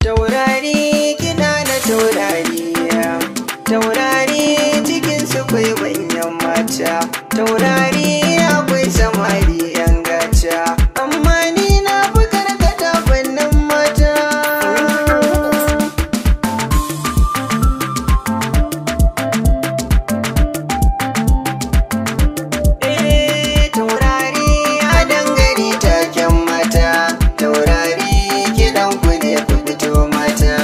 Taurari kiɗa na taurari, taurari cikin su kwai manyan mata, taurari akwai samari yan gata, amma ni na fi karkata fannin mata. Taurari a dangare taken mata, taurari kiɗan ku ne ku fito mata.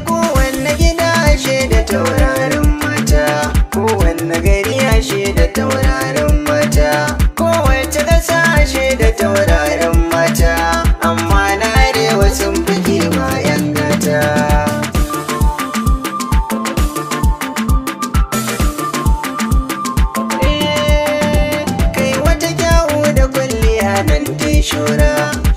Kowanne gida ashe da taurarin mata, kowanne gari ashe da taurarin mata, kowace ƙasa ashe da taurarin mata, amma na arewa sun fi kima 'yan gata. Nan ta shura,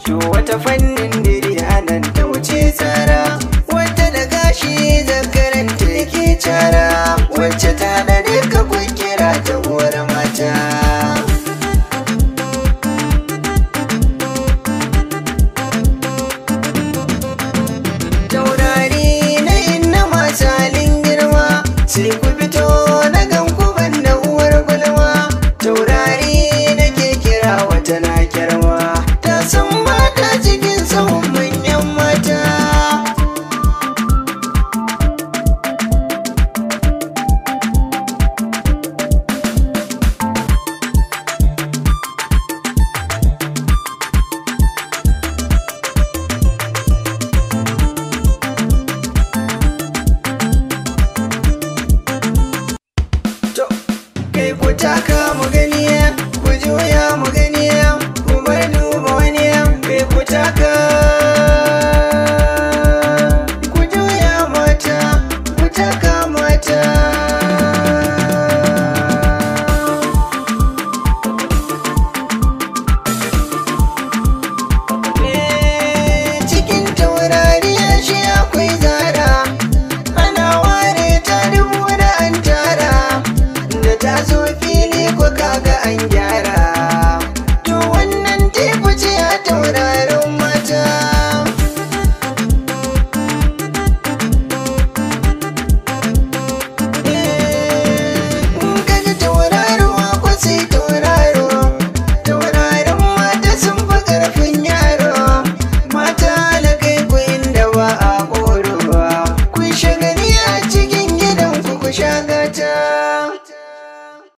to wata fannin diri nan ta wuce tsara, wata da gashi zakaranta yake cara, wacce ta da duka kira ta uwar mata. Taurari na inna masu halin girma, sai ku fito na ganku banda uwar gulma. Taurari nake kira wata na kirma, ta san mata cikin sahun manyan mata. To, kai ku taka mu gani, ku juya mu gani, ku bar duba wani, kai ku taka. Ku juya mata, ku taka mata. Cikin taurari ashe akwai zara, ana ware ta dubu da an tara, da ta zo fili ko kaga an gyara. To wannan teku ce a taurari.